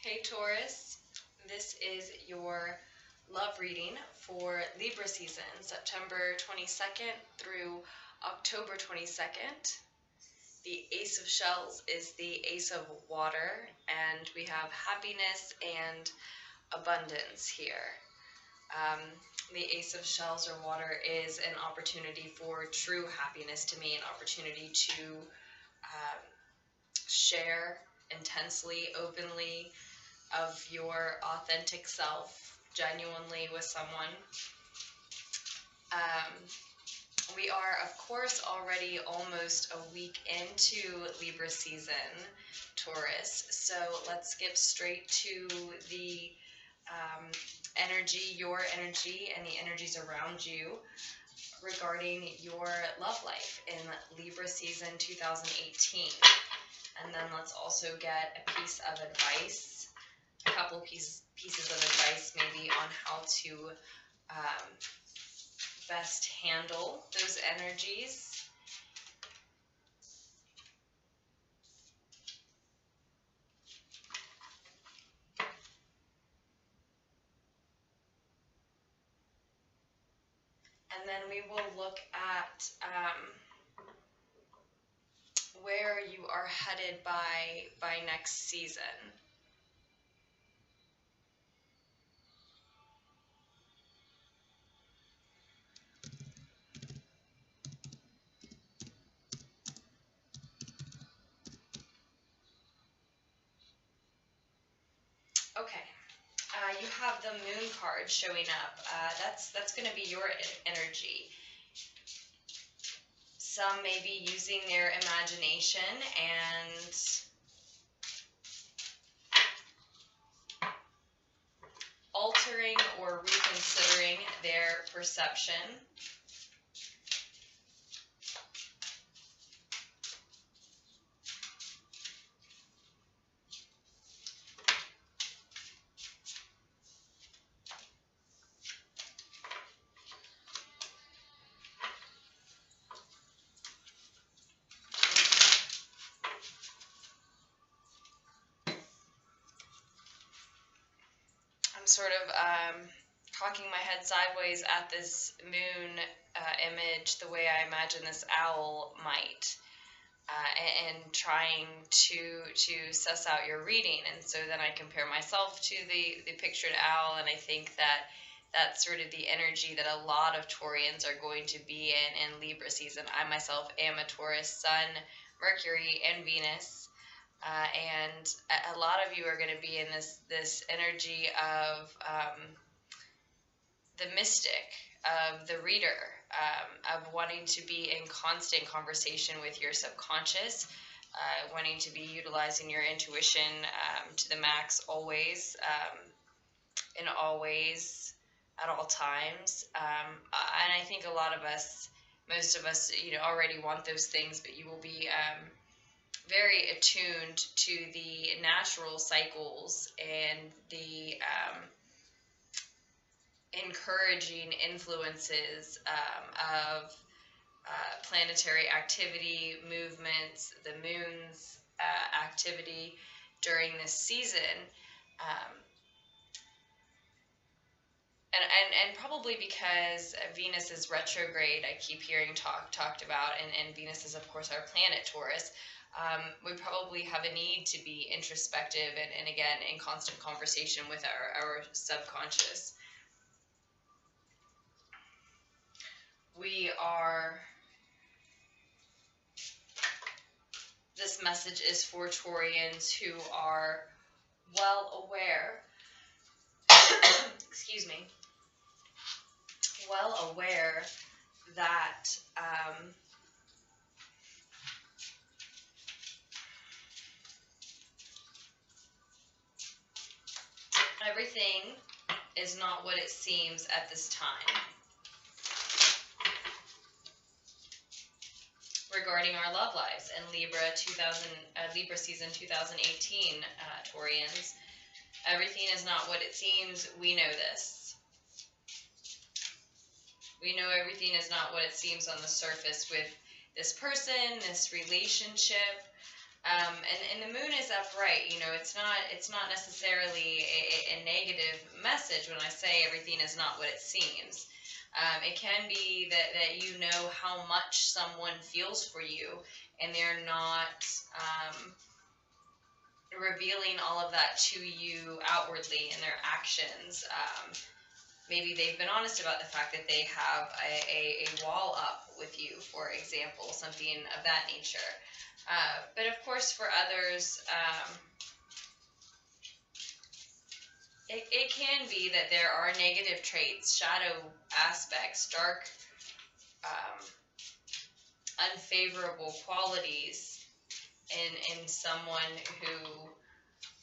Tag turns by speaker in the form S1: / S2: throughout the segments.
S1: Hey Taurus, this is your love reading for Libra season, September 22nd through October 22nd. The Ace of Shells is the Ace of Water, and we have happiness and abundance here. The Ace of Shells or water is an opportunity for true happiness to me, an opportunity to share intensely, openly, of your authentic self, genuinely with someone. We are, of course, already almost a week into Libra season, Taurus, so let's skip straight to the energy, your energy, and the energies around you regarding your love life in Libra season 2018. And then let's also get a piece of advice, a couple pieces of advice maybe on how to best handle those energies. And then we will look at where you are headed by next season. Okay, you have the Moon card showing up. That's going to be your energy. Some may be using their imagination and altering or reconsidering their perception. I'm sort of cocking my head sideways at this moon image the way I imagine this owl might, and trying to suss out your reading. And so then I compare myself to the pictured owl, and I think that that's sort of the energy that a lot of Taurians are going to be in Libra season. I myself am a Taurus, Sun, Mercury, and Venus. And a lot of you are going to be in this energy of the mystic, of the reader, of wanting to be in constant conversation with your subconscious, wanting to be utilizing your intuition to the max always, in all ways, at all times. And I think a lot of us, most of us, already want those things, but you will be very attuned to the natural cycles and the encouraging influences of planetary activity, movements, the moon's activity during this season. And probably because Venus is retrograde, I keep hearing talked about, and Venus is, of course, our planet, Taurus. We probably have a need to be introspective and again, in constant conversation with our subconscious. This message is for Taurians who are well aware, excuse me, well aware that everything is not what it seems at this time. Regarding our love lives and Libra season 2018, Taurians, everything is not what it seems. We know this. We know everything is not what it seems on the surface with this person, this relationship. And the moon is upright. You know, it's not necessarily a negative message when I say everything is not what it seems. It can be that you know how much someone feels for you, and they're not revealing all of that to you outwardly in their actions. Maybe they've been honest about the fact that they have a wall up with you, for example, something of that nature. But of course, for others, it can be that there are negative traits, shadow aspects, dark, unfavorable qualities in someone who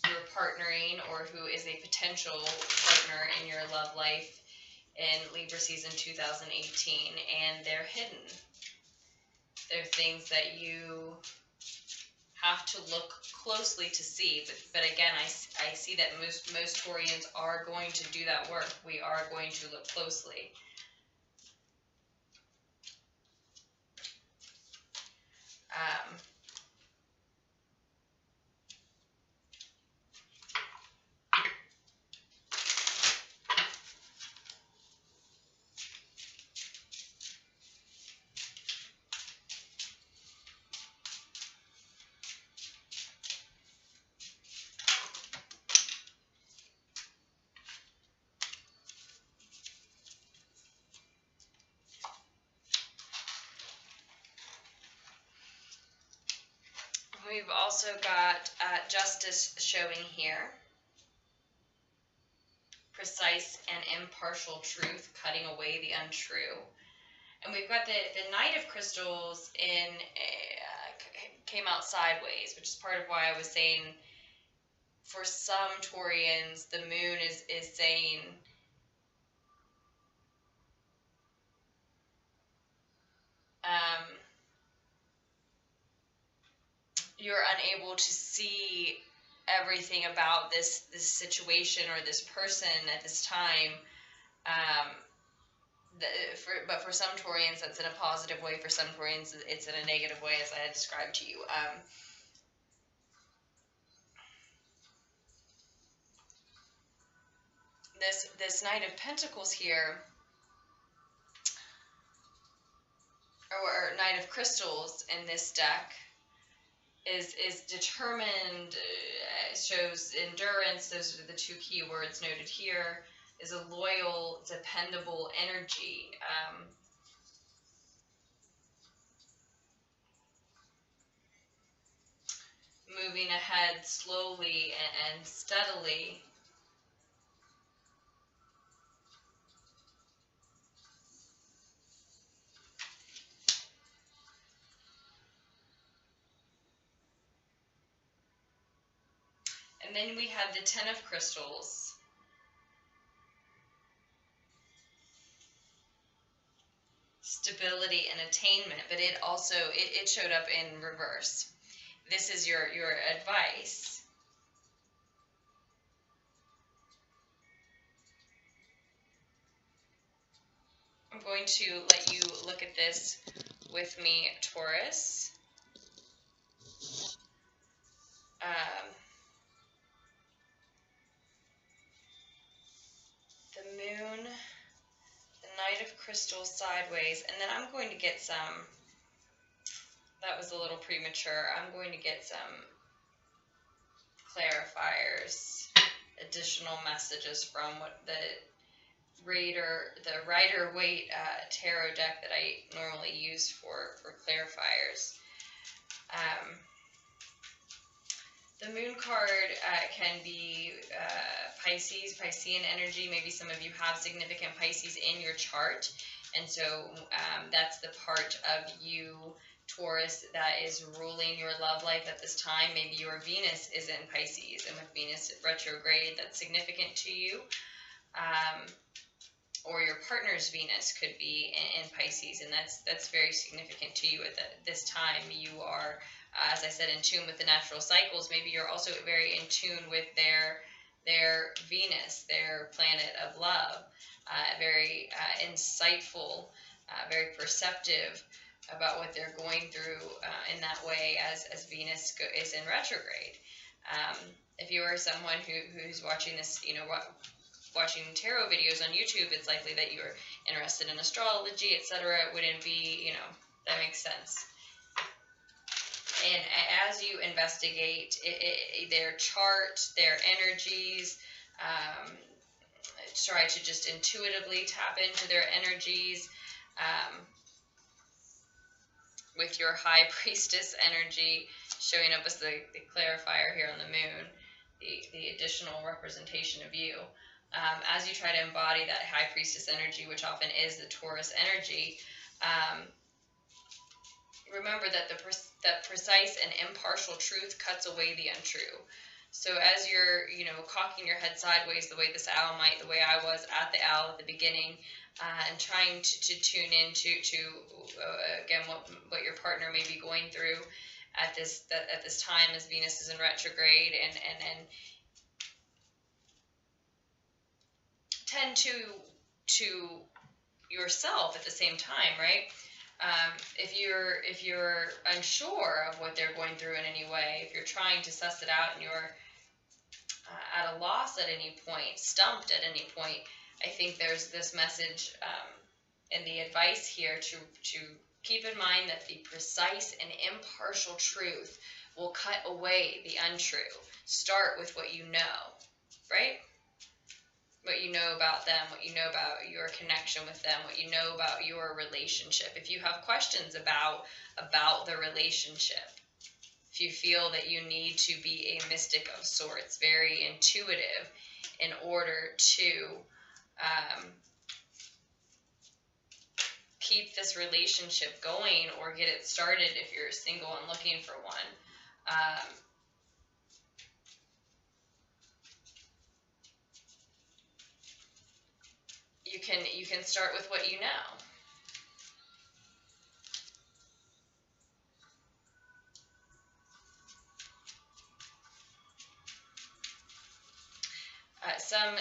S1: you're partnering or who is a potential partner in your love life in Libra season 2018, and they're hidden. They're things that you have to look closely to see, but again, I see that most Taurians are going to do that work. We are going to look closely. We've also got justice showing here. Precise and impartial truth, cutting away the untrue. And we've got the Knight of Crystals came out sideways, which is part of why I was saying for some Taurians, the moon is saying you're unable to see everything about this situation or this person at this time. But for some Taurians, that's in a positive way. For some Taurians, it's in a negative way, as I had described to you. This Knight of Pentacles here, or Knight of Crystals in this deck, is determined, shows endurance. Those are the two key words noted here. Is a loyal, dependable energy. Moving ahead slowly and steadily. And then we have the Ten of Crystals. Stability and attainment, but it also, it showed up in reverse. This is your advice. I'm going to let you look at this with me, Taurus. The moon, the Knight of Crystals sideways, and then I'm going to get some, that was a little premature, I'm going to get some clarifiers, additional messages from what the Rider-Waite tarot deck that I normally use for clarifiers. The moon card can be Piscean energy. Maybe some of you have significant Pisces in your chart, and so that's the part of you, Taurus, that is ruling your love life at this time. Maybe your Venus is in Pisces, and with Venus retrograde, that's significant to you. Or your partner's Venus could be in Pisces, and that's very significant to you at this time. You are, as I said, in tune with the natural cycles. Maybe you're also very in tune with their Venus, their planet of love, very insightful, very perceptive about what they're going through in that way as Venus is in retrograde. If you are someone who's watching this, watching tarot videos on YouTube, it's likely that you're interested in astrology, etc. It wouldn't be, that makes sense. And as you investigate their chart, their energies, try to just intuitively tap into their energies, with your high priestess energy showing up as the clarifier here on the moon, the additional representation of you. As you try to embody that high priestess energy, which often is the Taurus energy, remember that that precise and impartial truth cuts away the untrue. So as you're, cocking your head sideways the way this owl might, the way I was at the owl at the beginning, and trying to tune into again what your partner may be going through at this time as Venus is in retrograde, and tend to yourself at the same time, right? If you're unsure of what they're going through in any way, if you're trying to suss it out and you're at a loss at any point, stumped at any point, I think there's this message and the advice here to keep in mind that the precise and impartial truth will cut away the untrue. Start with what you know, right? What you know about them, what you know about your connection with them, what you know about your relationship. If you have questions about the relationship, if you feel that you need to be a mystic of sorts, very intuitive in order to keep this relationship going or get it started if you're single and looking for one, you can start with what you know.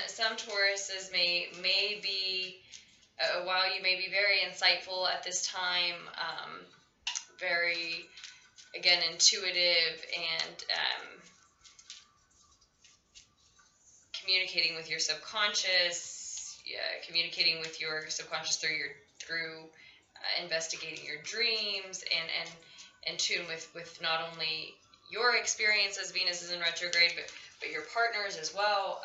S1: Some Tauruses may be, while you may be very insightful at this time, very, again, intuitive and communicating with your subconscious, communicating with your subconscious through investigating your dreams and in tune with not only your experience as Venus is in retrograde, but your partners as well.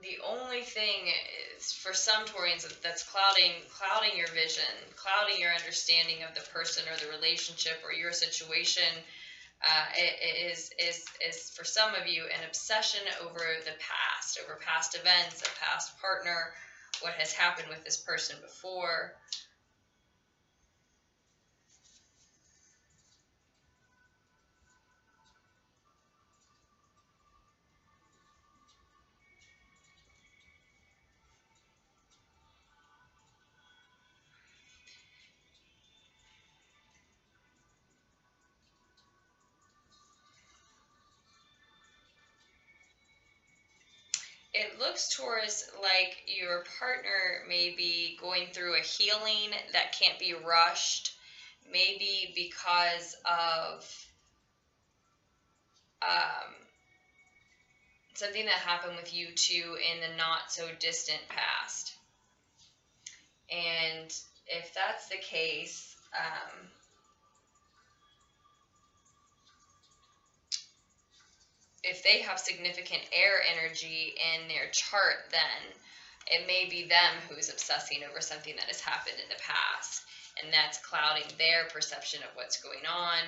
S1: The only thing is, for some Taurians, that's clouding your vision, clouding your understanding of the person or the relationship or your situation, is for some of you an obsession over the past, over past events, a past partner, what has happened with this person before. It looks, Taurus, like your partner may be going through a healing that can't be rushed, maybe because of something that happened with you two in the not so distant past. And if that's the case, if they have significant air energy in their chart, then it may be them who's obsessing over something that has happened in the past, and that's clouding their perception of what's going on.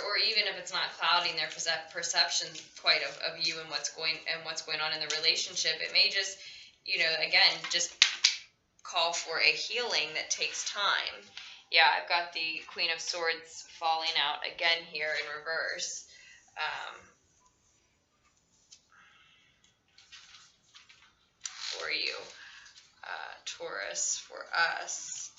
S1: Or even if it's not clouding their perception quite of you and what's going on in the relationship, it may just, again, just call for a healing that takes time. Yeah, I've got the Queen of Swords falling out again here in reverse. For you, Taurus, for us.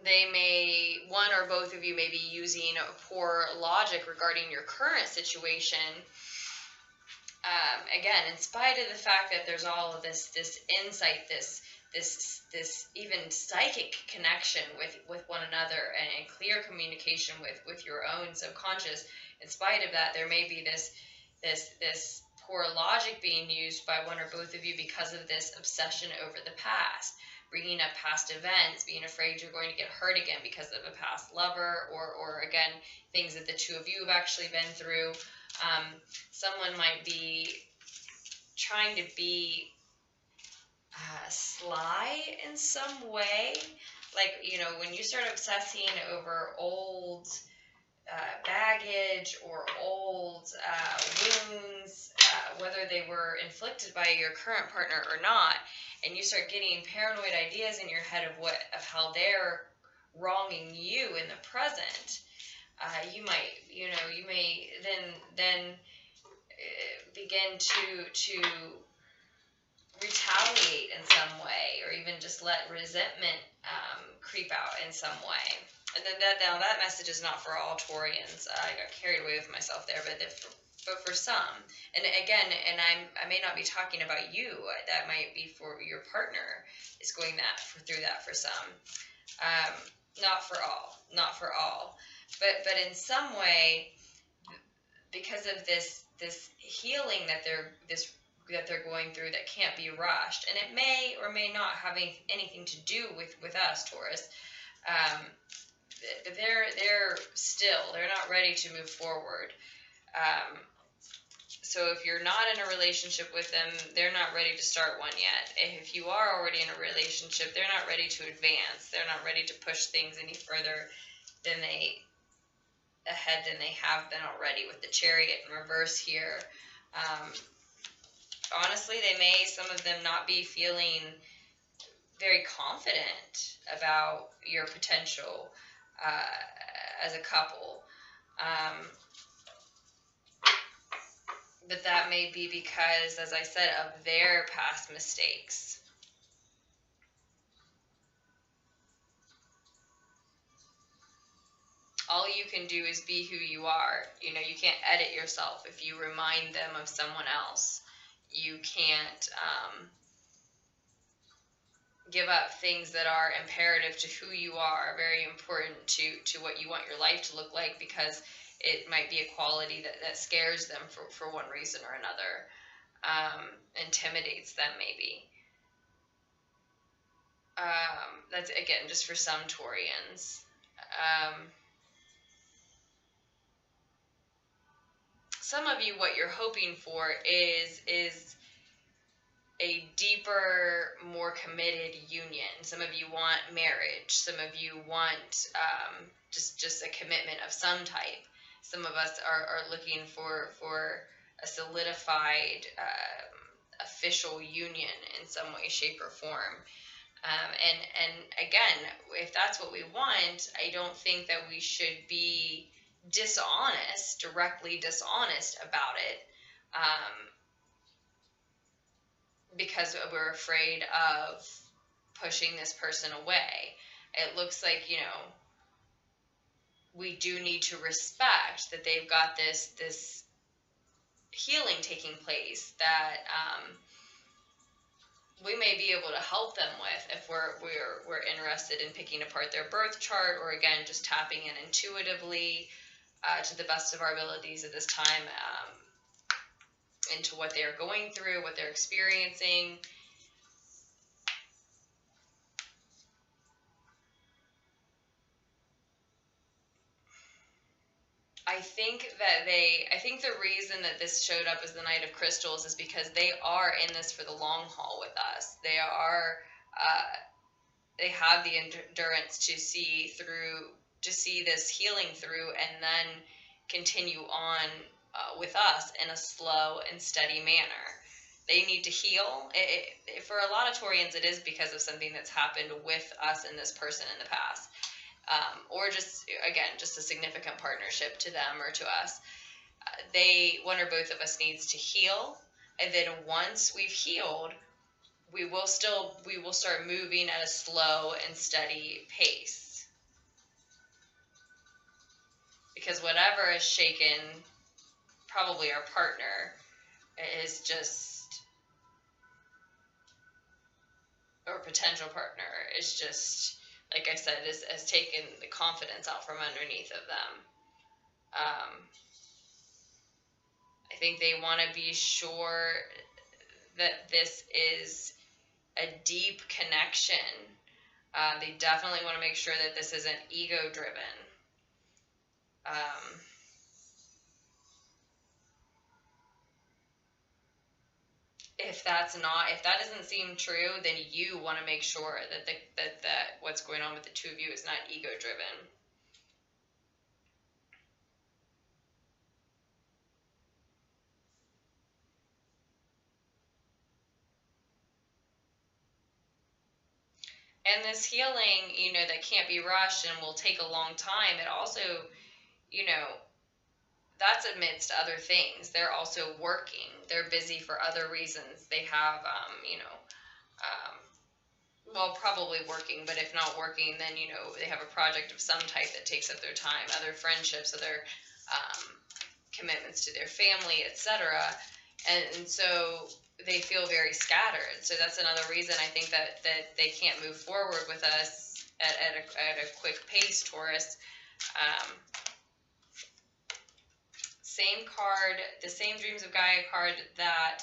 S1: They may, one or both of you may be using poor logic regarding your current situation. Again, in spite of the fact that there's all of this insight, this even psychic connection with one another, and clear communication with your own subconscious, in spite of that, there may be this poor logic being used by one or both of you because of this obsession over the past, bringing up past events, being afraid you're going to get hurt again because of a past lover, or again, things that the two of you have actually been through. Someone might be trying to be sly in some way. Like, when you start obsessing over old baggage or old wounds, whether they were inflicted by your current partner or not, and you start getting paranoid ideas in your head of how they're wronging you in the present, you may then begin to retaliate in some way, or even just let resentment creep out in some way. And then that message is not for all Taurians. I got carried away with myself there, but for some. And again, I may not be talking about you. That might be for your partner is going through that for some. Not for all. But in some way, because of this healing that they're going through that can't be rushed, and it may or may not have anything to do with us, Taurus. They're not ready to move forward. So if you're not in a relationship with them, they're not ready to start one yet. If you are already in a relationship, they're not ready to advance. They're not ready to push things any further than they have been already, with the Chariot in reverse here. Honestly, some of them not be feeling very confident about your potential as a couple. But that may be because, as I said, of their past mistakes. All you can do is be who you are. You can't edit yourself if you remind them of someone else. You can't give up things that are imperative to who you are, very important to what you want your life to look like, because it might be a quality that scares them for one reason or another, intimidates them maybe. That's, again, just for some Taurians. Some of you, what you're hoping for is a deeper, more committed union. Some of you want marriage. Some of you want just a commitment of some type. Some of us are looking for a solidified, official union in some way, shape, or form. And again, if that's what we want, I don't think that we should be directly dishonest about it, because we're afraid of pushing this person away. It looks like, we do need to respect that they've got this healing taking place that we may be able to help them with if we're interested in picking apart their birth chart, or again, just tapping in intuitively to the best of our abilities at this time into what they're going through, what they're experiencing. I think the reason that this showed up as the Knight of Crystals is because they are in this for the long haul with us. They have the endurance to see this healing through, and then continue on with us in a slow and steady manner. They need to heal. For a lot of Taurians, it is because of something that's happened with us and this person in the past. Or just a significant partnership to them or to us. One or both of us needs to heal And then once we've healed, we will start moving at a slow and steady pace. Because whatever is shaken, probably our partner, is just, or potential partner, is just, like I said, has taken the confidence out from underneath of them. I think they want to be sure that this is a deep connection. They definitely want to make sure that this isn't ego-driven. If that doesn't seem true, then you want to make sure that what's going on with the two of you is not ego-driven. And this healing, that can't be rushed and will take a long time, it also, that's amidst other things. They're also working. They're busy for other reasons. They have, well, probably working, but if not working, then, they have a project of some type that takes up their time, other friendships, other commitments to their family, etc. And so they feel very scattered. So that's another reason I think that they can't move forward with us at a quick pace, Taurus. Same card, the same Dreams of Gaia card that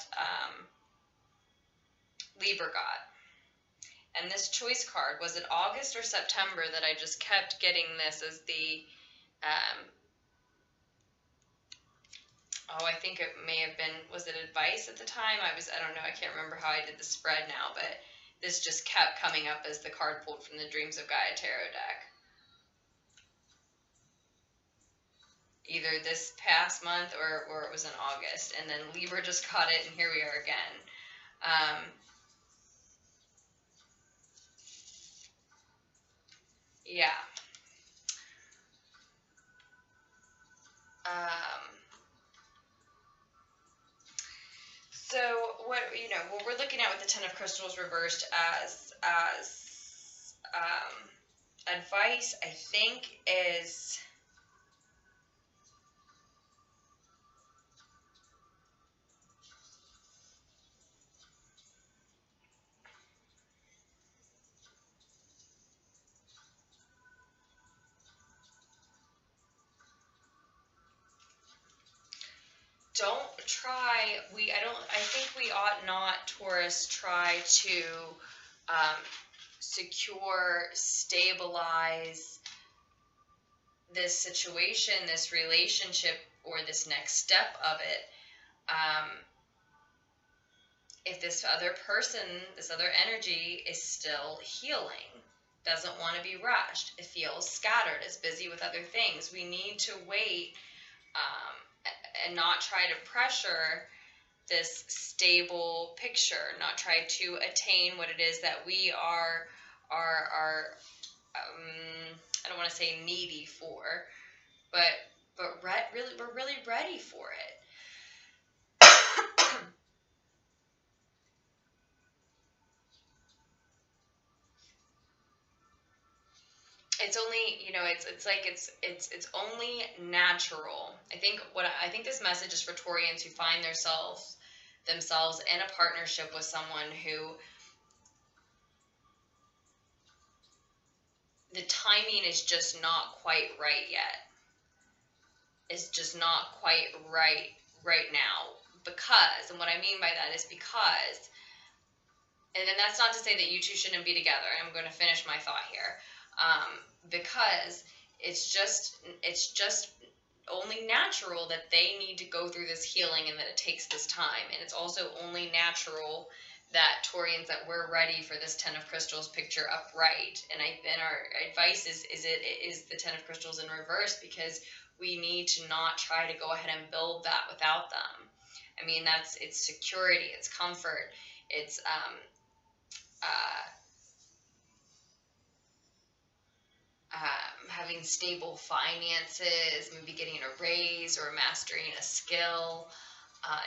S1: Libra got. And this choice card, was it August or September that I just kept getting this as the, I think it may have been, was it advice at the time? I don't know, I can't remember how I did the spread now, but this just kept coming up as the card pulled from the Dreams of Gaia tarot deck. Either this past month or it was in August, and then Libra just caught it, and here we are again. Yeah. So what we're looking at with the Ten of Crystals reversed as advice, I think, is I think we ought not, Taurus, try to secure, stabilize this situation, this relationship, or this next step of it, if this other person, this other energy is still healing, doesn't want to be rushed, it feels scattered, is busy with other things. We need to wait and not try to pressure this stable picture, not try to attain what it is that we are I don't want to say needy for, but we're really ready for it. It's only, it's only natural. I think this message is for Taurians who find themselves in a partnership with someone who the timing is just not quite right yet. It's just not quite right now. Because, and what I mean by that is because, and then that's not to say that you two shouldn't be together. I'm going to finish my thought here. Because it's just only natural that they need to go through this healing and that it takes this time. And it's also only natural that Taurians, that we're ready for this Ten of Crystals picture upright. And our advice is the Ten of Crystals in reverse, because we need to not try to go ahead and build that without them. I mean, it's security, it's comfort, it's having stable finances, maybe getting a raise or mastering a skill.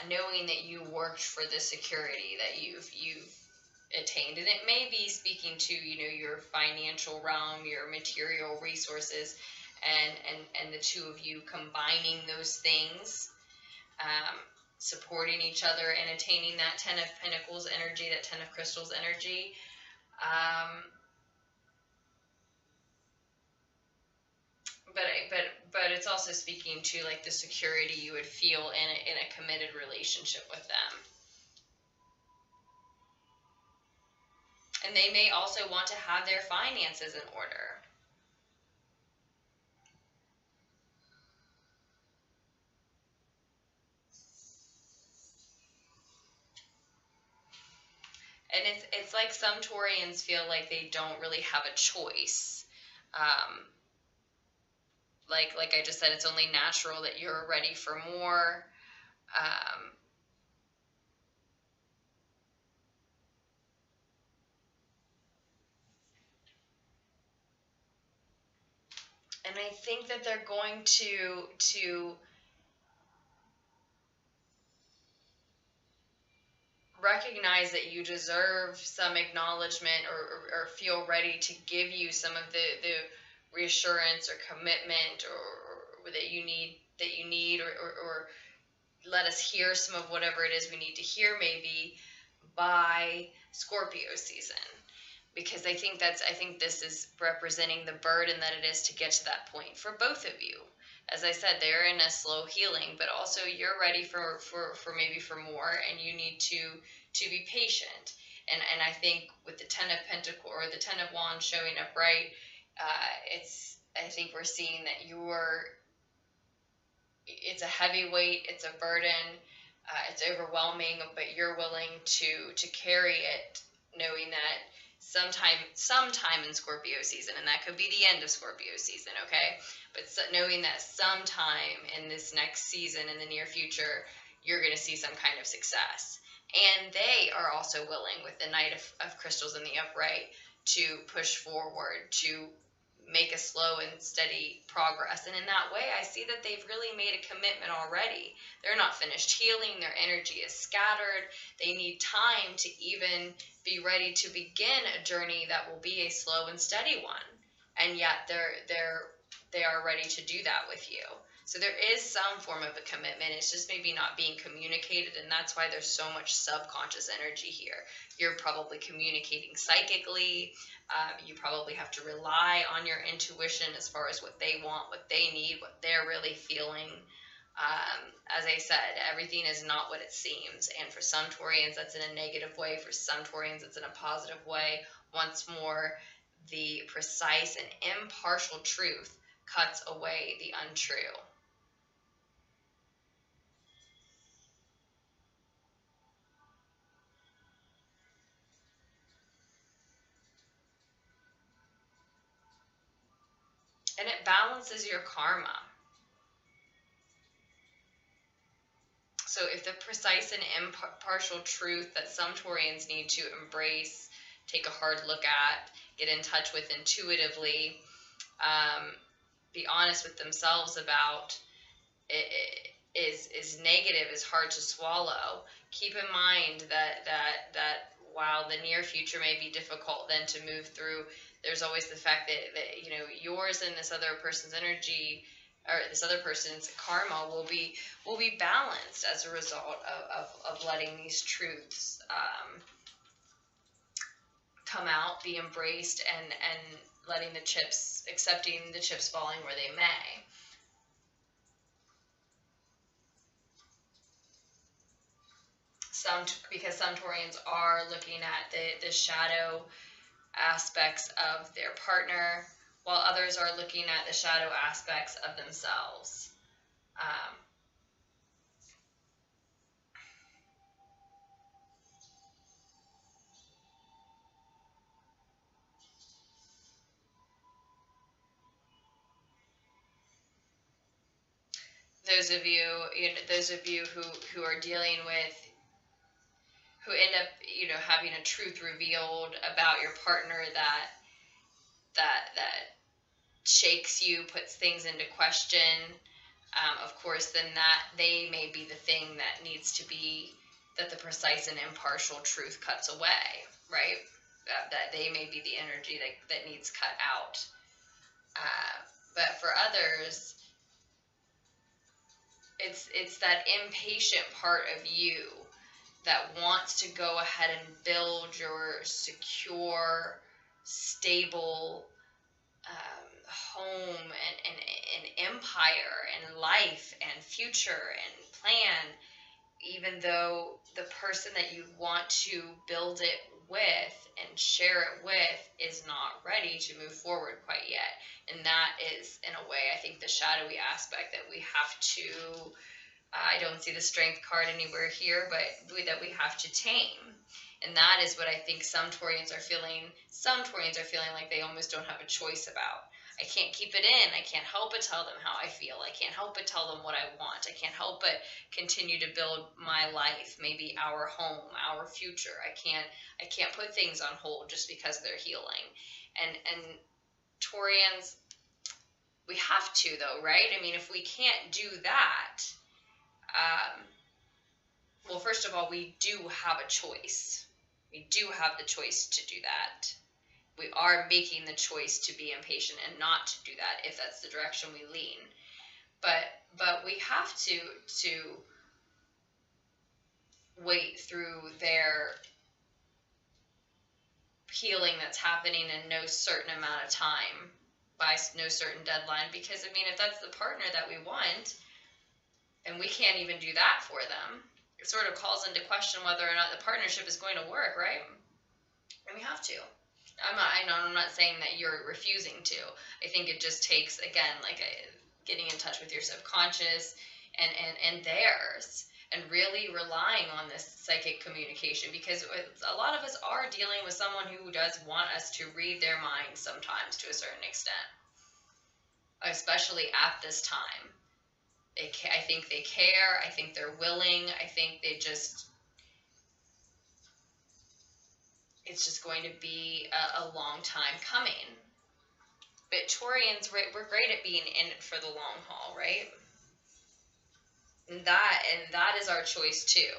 S1: knowing that you worked for the security that you've attained. And it may be speaking to, your financial realm, your material resources, and the two of you combining those things, supporting each other and attaining that Ten of Pentacles energy, that Ten of Crystals energy. But it's also speaking to like the security you would feel in a committed relationship with them. And they may also want to have their finances in order. And it's like some Taurians feel like they don't really have a choice. Like I just said, it's only natural that you're ready for more. And I think that they're going to recognize that you deserve some acknowledgement or feel ready to give you some of the reassurance or commitment or that you need or let us hear some of whatever it is we need to hear maybe by Scorpio season. Because I think this is representing the burden that it is to get to that point for both of you. As I said, they're in a slow healing, but also you're ready for maybe for more, and you need to be patient. And I think with the Ten of Pentacles or the Ten of Wands showing up right, I think we're seeing that it's a heavy weight, it's a burden, it's overwhelming, but you're willing to carry it, knowing that sometime in Scorpio season, and that could be the end of Scorpio season, okay? But knowing that sometime in this next season, in the near future, you're going to see some kind of success. And they are also willing, with the Knight of Crystals in the upright, to push forward, to make a slow and steady progress. And in that way, I see that they've really made a commitment already. They're not finished healing. Their energy is scattered. They need time to even be ready to begin a journey that will be a slow and steady one. And yet they are ready to do that with you. So there is some form of a commitment. It's just maybe not being communicated, and that's why there's so much subconscious energy here. You're probably communicating psychically. You probably have to rely on your intuition as far as what they want, what they need, what they're really feeling. As I said, everything is not what it seems. And for some Taurians, that's in a negative way. For some Taurians, it's in a positive way. Once more, the precise and impartial truth cuts away the untrue. And it balances your karma. So if the precise and impartial truth that some Taurians need to embrace, take a hard look at, get in touch with intuitively, be honest with themselves about, is negative, is hard to swallow. Keep in mind that while the near future may be difficult then to move through, there's always the fact that yours and this other person's energy, or this other person's karma, will be balanced as a result of letting these truths come out, be embraced, and letting accepting the chips falling where they may. Because some Taurians are looking at the shadow aspects of their partner, while others are looking at the shadow aspects of themselves. Those of you who are dealing with, who end up having a truth revealed about your partner that shakes you, puts things into question, of course, then that they may be the thing that needs to be, that the precise and impartial truth cuts away, right? That they may be the energy that needs cut out. But for others, it's that impatient part of you that wants to go ahead and build your secure, stable home and empire and life and future and plan, even though the person that you want to build it with and share it with is not ready to move forward quite yet. And that is, in a way, I think the shadowy aspect that we have to, I don't see the strength card anywhere here, but that we have to tame. And that is what I think some Taurians are feeling. Some Taurians are feeling like they almost don't have a choice about. I can't keep it in. I can't help but tell them how I feel. I can't help but tell them what I want. I can't help but continue to build my life, maybe our home, our future. I can't put things on hold just because they're healing. And Taurians, we have to though, right? I mean, if we can't do that, well, first of all, we do have a choice. We do have the choice to do that. We are making the choice to be impatient and not to do that if that's the direction we lean. But we have to wait through their healing that's happening in no certain amount of time, by no certain deadline, because I mean, if that's the partner that we want and we can't even do that for them, it sort of calls into question whether or not the partnership is going to work, right? And we have to. I'm not saying that you're refusing to. I think it just takes, again, like getting in touch with your subconscious and theirs, and really relying on this psychic communication, because a lot of us are dealing with someone who does want us to read their mind sometimes to a certain extent, especially at this time. I think they care. I think they're willing. I think they just, it's just going to be a long time coming. But Taurians, we're great at being in it for the long haul, right? And that is our choice too.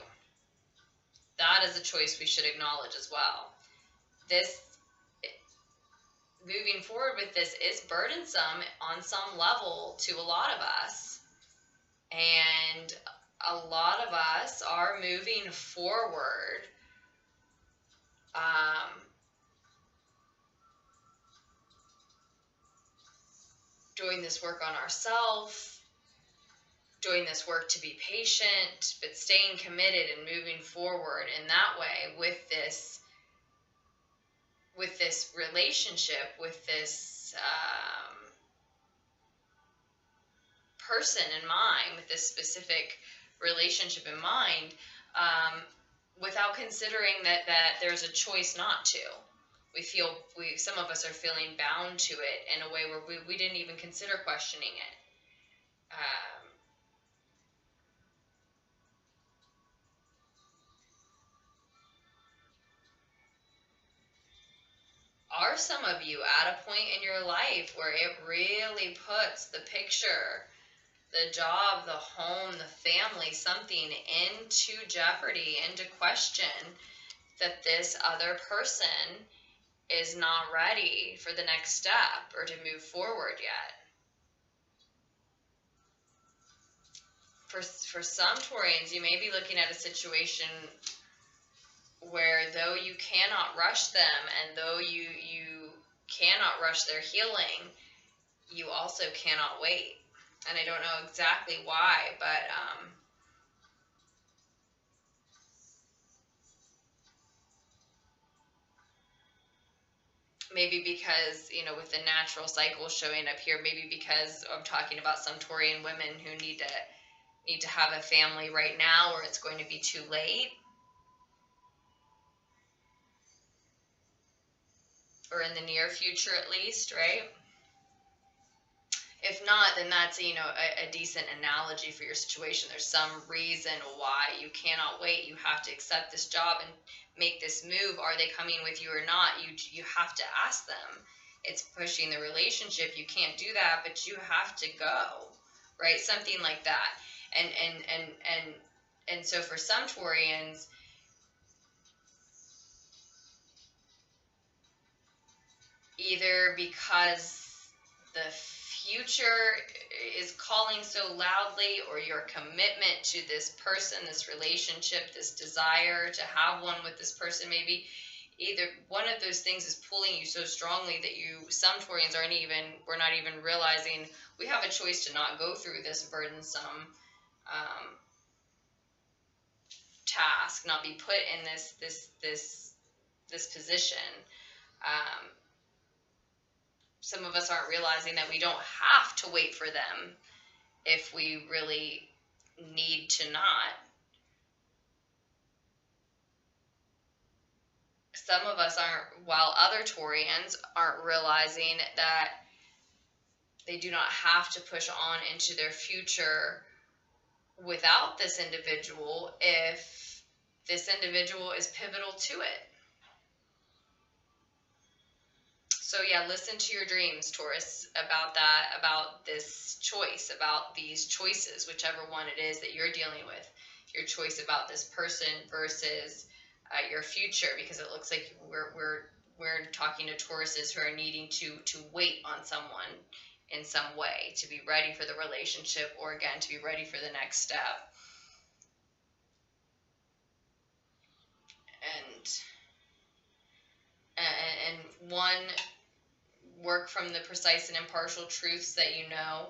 S1: That is a choice we should acknowledge as well. Moving forward with this is burdensome on some level to a lot of us. And a lot of us are moving forward doing this work on ourselves, doing this work to be patient, but staying committed and moving forward in that way with this relationship, with this person in mind, with this specific relationship in mind, without considering that there's a choice not to. Some of us are feeling bound to it in a way where we didn't even consider questioning it. Are some of you at a point in your life where it really puts the picture, the job, the home, the family, something into jeopardy, into question, that this other person is not ready for the next step or to move forward yet? For some Taurians, you may be looking at a situation where though you cannot rush them and though you cannot rush their healing, you also cannot wait. And I don't know exactly why, but maybe because, with the natural cycle showing up here, maybe because I'm talking about some Taurian women who need to have a family right now, or it's going to be too late. Or in the near future at least, right? If not, then that's, a decent analogy for your situation. There's some reason why you cannot wait. You have to accept this job and make this move. Are they coming with you or not? You have to ask them. It's pushing the relationship. You can't do that, but you have to go, right? Something like that. And so for some Taurians, either because the future is calling so loudly, or your commitment to this person, this relationship, this desire to have one with this person, maybe either one of those things is pulling you so strongly that some Taurians we're not even realizing we have a choice to not go through this burdensome task, not be put in this position. Some of us aren't realizing that we don't have to wait for them if we really need to not. Some of us aren't, while other Taurians aren't realizing that they do not have to push on into their future without this individual if this individual is pivotal to it. So yeah, listen to your dreams, Taurus, about that, about this choice, about these choices, whichever one it is that you're dealing with. Your choice about this person versus your future, because it looks like we're talking to Tauruses who are needing to wait on someone in some way, to be ready for the relationship, or again, to be ready for the next step. And one, work from the precise and impartial truths that you know.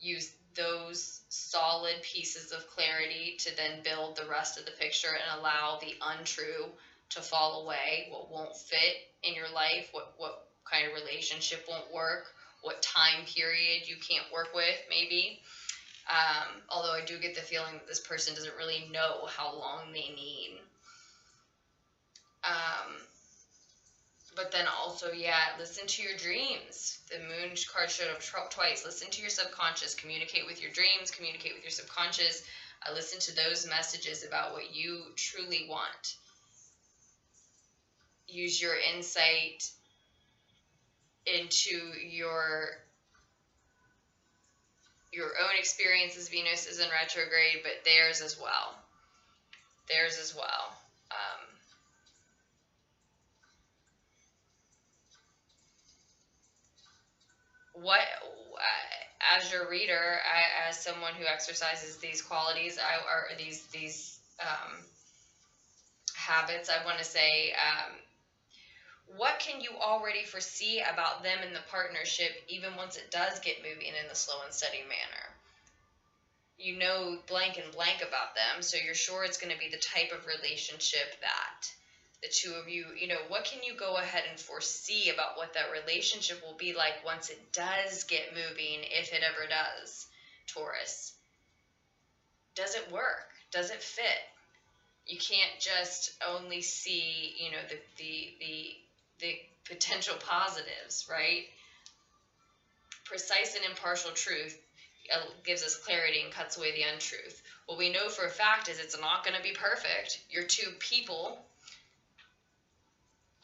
S1: Use those solid pieces of clarity to then build the rest of the picture and allow the untrue to fall away. What won't fit in your life, what kind of relationship won't work, what time period you can't work with, maybe. Although I do get the feeling that this person doesn't really know how long they need. But then also, yeah, listen to your dreams. The moon card showed up twice. Listen to your subconscious. Communicate with your dreams. Communicate with your subconscious. Listen to those messages about what you truly want. Use your insight into your own experiences. Venus is in retrograde, but theirs as well. Theirs as well. As your reader, as someone who exercises these qualities, or these habits, I want to say, what can you already foresee about them in the partnership, even once it does get moving in the slow and steady manner? You know blank and blank about them, so you're sure it's going to be the type of relationship that the two of you, what can you go ahead and foresee about what that relationship will be like once it does get moving, if it ever does, Taurus? Does it work? Does it fit? You can't just only see, the potential positives, right? Precise and impartial truth gives us clarity and cuts away the untruth. What we know for a fact is it's not going to be perfect. You're two people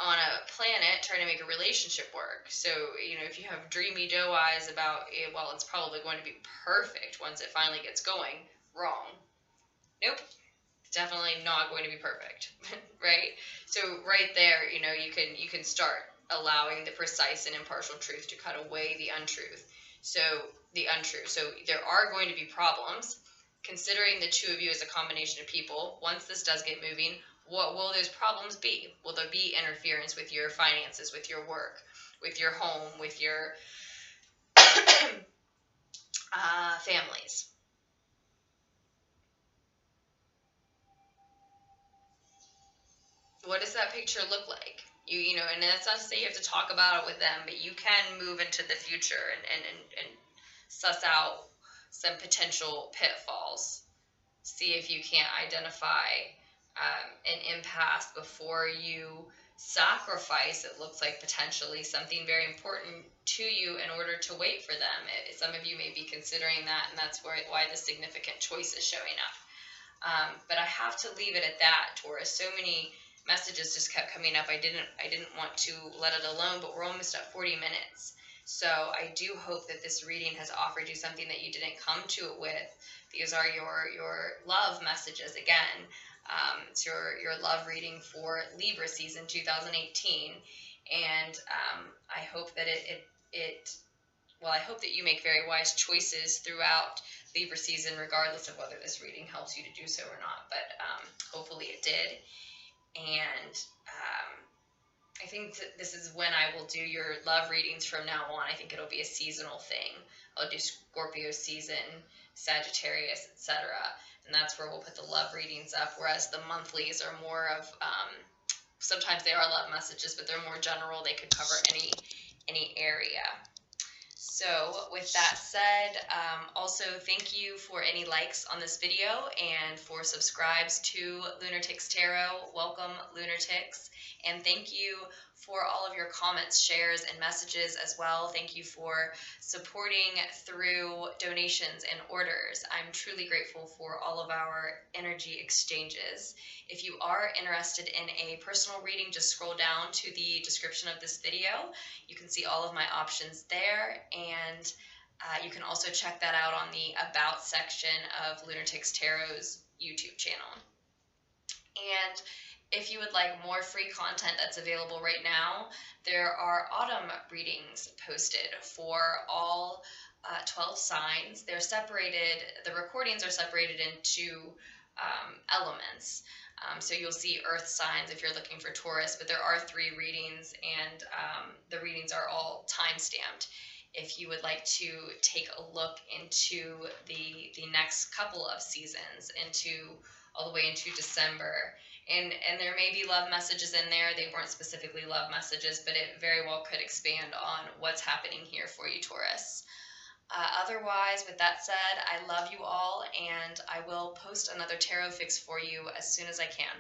S1: on a planet trying to make a relationship work. So, if you have dreamy doe eyes about, well, it's probably going to be perfect once it finally gets going, wrong. Nope. It's definitely not going to be perfect, right? So right there, you can start allowing the precise and impartial truth to cut away the untruth. So the untrue. So there are going to be problems. Considering the two of you as a combination of people, once this does get moving, what will those problems be? Will there be interference with your finances, with your work, with your home, with your families? What does that picture look like? And that's not to say you have to talk about it with them, but you can move into the future and suss out some potential pitfalls. See if you can't identify an impasse before you sacrifice, it looks like, potentially something very important to you in order to wait for them. Some of you may be considering that, and that's why the significant choice is showing up. But I have to leave it at that, Taurus. So many messages just kept coming up. I didn't want to let it alone, but we're almost at 40 minutes. So I do hope that this reading has offered you something that you didn't come to it with. These are your love messages again. It's your love reading for Libra season 2018, and I hope that I hope that you make very wise choices throughout Libra season, regardless of whether this reading helps you to do so or not. But hopefully it did. And I think that this is when I will do your love readings from now on. I think it'll be a seasonal thing. I'll do Scorpio season, Sagittarius, etc. And that's where we'll put the love readings up, whereas the monthlies are more of, sometimes they are love messages, but they're more general. They could cover any area. So with that said, also thank you for any likes on this video and for subscribes to Lunarticks Tarot. Welcome, Lunarticks. And thank you for all of your comments, shares, and messages as well. Thank you for supporting through donations and orders. I'm truly grateful for all of our energy exchanges. If you are interested in a personal reading, just scroll down to the description of this video. You can see all of my options there, and you can also check that out on the About section of Lunarticks Tarot's YouTube channel. And if you would like more free content that's available right now, there are autumn readings posted for all 12 signs. They're separated, the recordings are separated into elements. So you'll see earth signs if you're looking for Taurus, but there are 3 readings, and the readings are all time-stamped. If you would like to take a look into the next couple of seasons, all the way into December, and there may be love messages in there. They weren't specifically love messages, but it very well could expand on what's happening here for you, Taurus. Otherwise, with that said, I love you all, and I will post another tarot fix for you as soon as I can.